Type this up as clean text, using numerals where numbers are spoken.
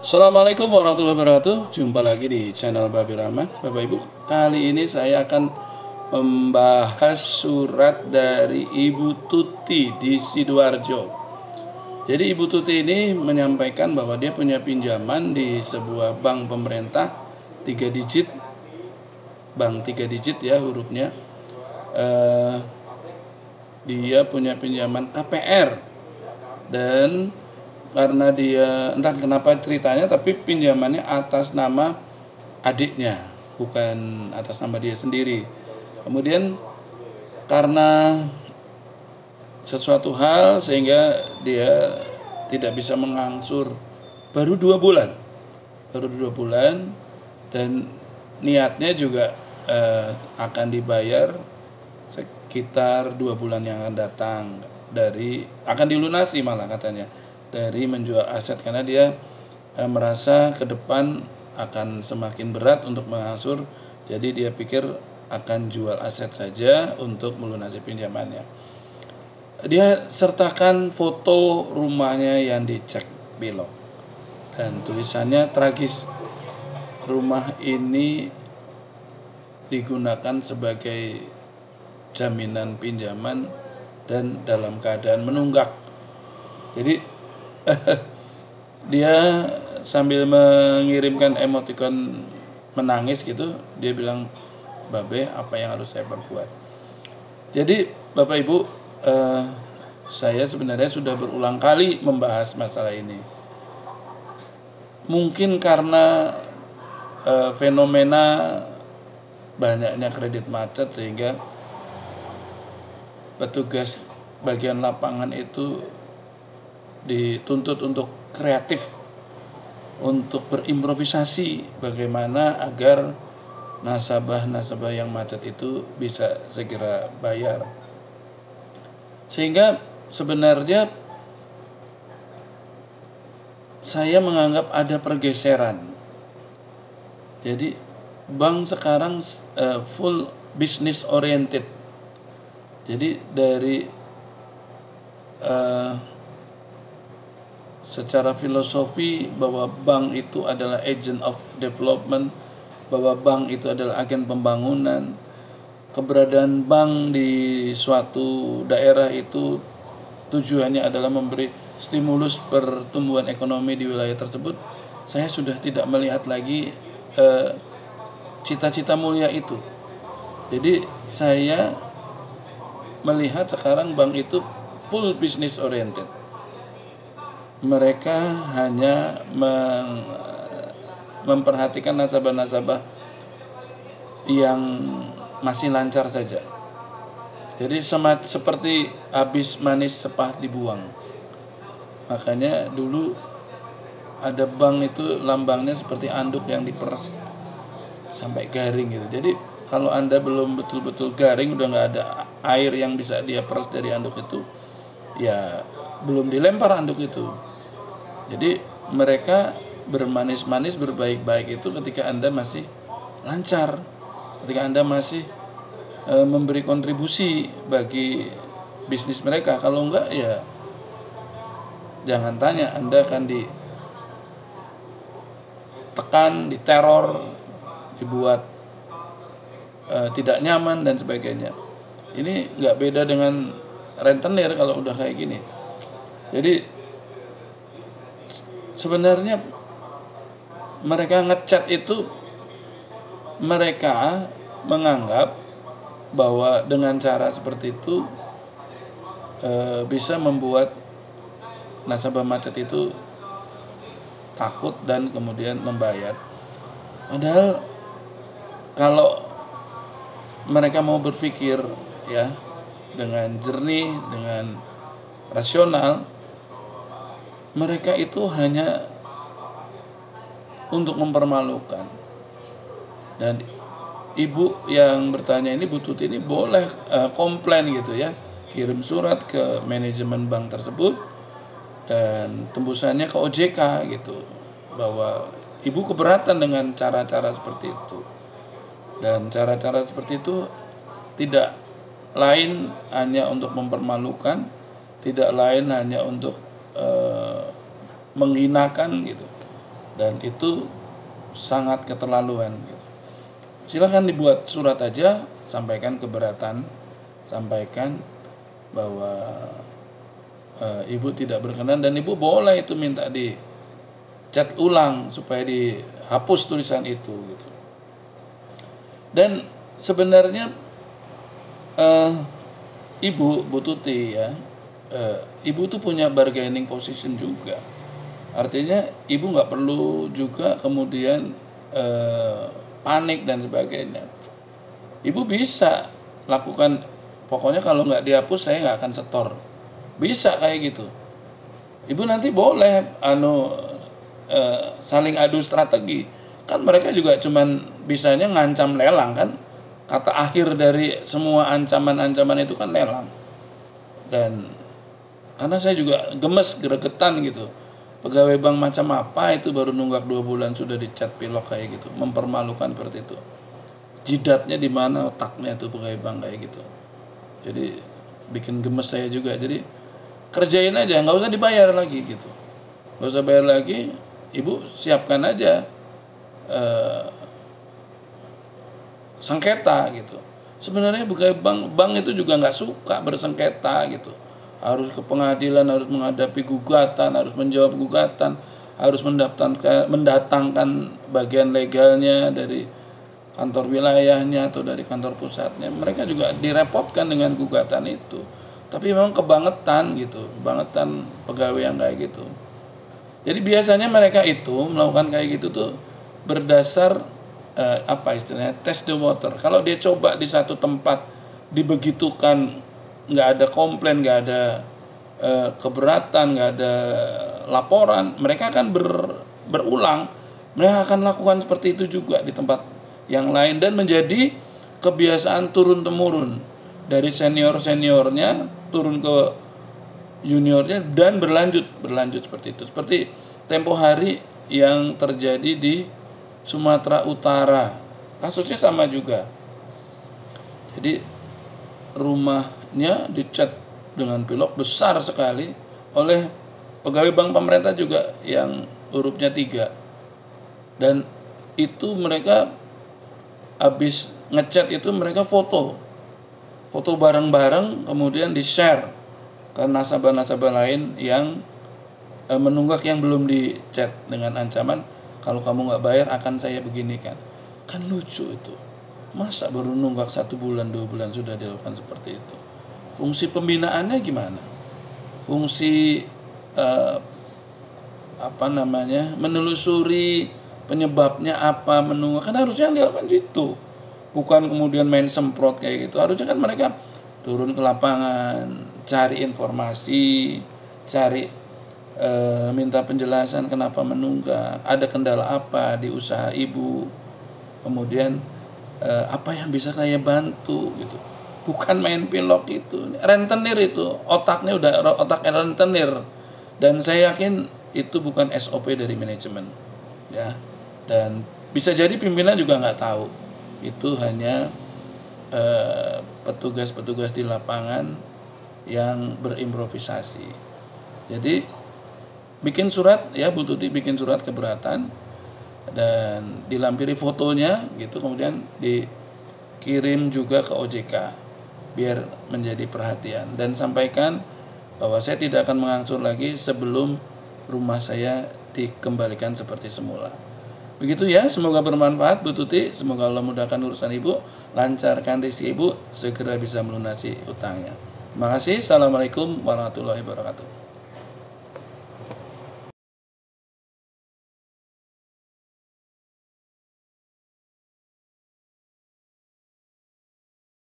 Assalamualaikum warahmatullahi wabarakatuh. Jumpa lagi di channel Babi Rahman. Bapak Ibu, kali ini saya akan membahas surat dari Ibu Tuti di Sidoarjo. Jadi Ibu Tuti ini menyampaikan bahwa dia punya pinjaman di sebuah bank pemerintah 3 digit, bank 3 digit ya hurufnya. Dia punya pinjaman KPR, dan karena dia entah kenapa ceritanya, tapi pinjamannya atas nama adiknya, bukan atas nama dia sendiri. Kemudian karena sesuatu hal sehingga dia tidak bisa mengangsur baru 2 bulan, dan niatnya juga akan dibayar sekitar 2 bulan yang akan datang, akan dilunasi malah katanya, dari menjual aset, karena dia merasa ke depan akan semakin berat untuk mengangsur. Jadi dia pikir akan jual aset saja untuk melunasi pinjamannya. Dia sertakan foto rumahnya yang dicek belok, dan tulisannya tragis. Rumah ini digunakan sebagai jaminan pinjaman dan dalam keadaan menunggak. Jadi dia sambil mengirimkan emoticon menangis gitu, dia bilang, "Babe, apa yang harus saya perbuat?" Jadi Bapak Ibu, saya sebenarnya sudah berulang kali membahas masalah ini. Mungkin karena fenomena banyaknya kredit macet, sehingga petugas bagian lapangan itu dituntut untuk kreatif, untuk berimprovisasi bagaimana agar nasabah-nasabah yang macet itu bisa segera bayar. Sehingga sebenarnya saya menganggap ada pergeseran. Jadi bank sekarang full business oriented. Jadi dari secara filosofi bahwa bank itu adalah agent of development, bahwa bank itu adalah agen pembangunan. Keberadaan bank di suatu daerah itu tujuannya adalah memberi stimulus pertumbuhan ekonomi di wilayah tersebut. Saya sudah tidak melihat lagi cita-cita mulia itu. Jadi saya melihat sekarang bank itu full business oriented. Mereka hanya memperhatikan nasabah-nasabah yang masih lancar saja. Jadi seperti habis manis sepah dibuang. Makanya dulu ada bank itu lambangnya seperti anduk yang diperes sampai garing gitu. Jadi kalau Anda belum betul-betul garing, udah nggak ada air yang bisa dia peres dari anduk itu, ya belum dilempar anduk itu. Jadi mereka bermanis-manis, berbaik-baik itu ketika Anda masih lancar, ketika Anda masih memberi kontribusi bagi bisnis mereka. Kalau enggak, ya jangan tanya, Anda akan ditekan, diteror, dibuat tidak nyaman dan sebagainya. Ini nggak beda dengan rentenir kalau udah kayak gini. Jadi sebenarnya mereka ngechat itu, mereka menganggap bahwa dengan cara seperti itu bisa membuat nasabah macet itu takut dan kemudian membayar. Padahal kalau mereka mau berpikir ya dengan jernih, dengan rasional, mereka itu hanya untuk mempermalukan. Dan ibu yang bertanya ini, Bu Tuti ini, boleh komplain gitu ya, kirim surat ke manajemen bank tersebut dan tembusannya ke OJK gitu, bahwa ibu keberatan dengan cara-cara seperti itu. Dan cara-cara seperti itu tidak lain hanya untuk mempermalukan, tidak lain hanya untuk menghinakan gitu. dan itu sangat keterlaluan gitu. Silakan dibuat surat aja, sampaikan keberatan, sampaikan bahwa ibu tidak berkenan, dan ibu boleh itu minta di chat ulang supaya dihapus tulisan itu gitu. Dan sebenarnya Bu Tuti ya, ibu tuh punya bargaining position juga. Artinya ibu nggak perlu juga kemudian panik dan sebagainya. Ibu bisa lakukan, pokoknya kalau nggak dihapus saya nggak akan setor. Bisa kayak gitu. Ibu nanti boleh saling adu strategi. Kan mereka juga cuman bisanya ngancam lelang kan. Kata akhir dari semua ancaman-ancaman itu kan lelang. Dan karena saya juga gemes, gregetan gitu. Pegawai bank macam apa itu baru nunggak 2 bulan sudah dicat pilok kayak gitu, mempermalukan seperti itu. Jidatnya di mana otaknya tuh pegawai bank kayak gitu. Jadi bikin gemes saya juga. Jadi kerjain aja, nggak usah dibayar lagi gitu, nggak usah bayar lagi. Ibu siapkan aja sengketa gitu. Sebenarnya pegawai bank itu juga nggak suka bersengketa gitu. Harus ke pengadilan, harus menghadapi gugatan, harus menjawab gugatan, harus mendatangkan bagian legalnya dari kantor wilayahnya atau dari kantor pusatnya. Mereka juga direpotkan dengan gugatan itu. Tapi memang kebangetan gitu, kebangetan pegawai yang kayak gitu. Jadi biasanya mereka itu melakukan kayak gitu tuh berdasar apa istilahnya, test the water. Kalau dia coba di satu tempat dibegitukan, nggak ada komplain, nggak ada keberatan, nggak ada laporan, mereka akan berulang, mereka akan lakukan seperti itu juga di tempat yang lain, dan menjadi kebiasaan turun temurun dari seniornya turun ke juniornya, dan berlanjut seperti itu. Seperti tempo hari yang terjadi di Sumatera Utara, kasusnya sama juga. Jadi rumahnya dicat dengan pilok besar sekali oleh pegawai bank pemerintah juga yang hurufnya 3. Dan itu mereka habis ngecat itu mereka foto bareng-bareng, kemudian di-share ke nasabah-nasabah lain yang menunggak yang belum dicat dengan ancaman, kalau kamu nggak bayar akan saya beginikan. Kan lucu itu. Masa baru nunggak 1 bulan 2 bulan sudah dilakukan seperti itu? Fungsi pembinaannya gimana? Fungsi menelusuri penyebabnya apa, menunggak, kan harusnya yang dilakukan itu. Bukan kemudian main semprot kayak gitu. Harusnya kan mereka turun ke lapangan, cari informasi, minta penjelasan kenapa menunggak, ada kendala apa di usaha ibu, kemudian apa yang bisa saya bantu gitu. Bukan main pilok itu, rentenir itu, otaknya rentenir. Dan saya yakin itu bukan SOP dari manajemen ya. Dan bisa jadi pimpinan juga nggak tahu, itu hanya petugas-petugas di lapangan yang berimprovisasi. Jadi bikin surat ya, Bu Tuti bikin surat keberatan dan dilampiri fotonya gitu, kemudian dikirim juga ke OJK biar menjadi perhatian, dan sampaikan bahwa saya tidak akan mengangsur lagi sebelum rumah saya dikembalikan seperti semula. Begitu ya, semoga bermanfaat Bu Tuti, semoga Allah mudahkan urusan ibu, lancarkan rezeki ibu, segera bisa melunasi utangnya. Terima kasih. Assalamualaikum warahmatullahi wabarakatuh.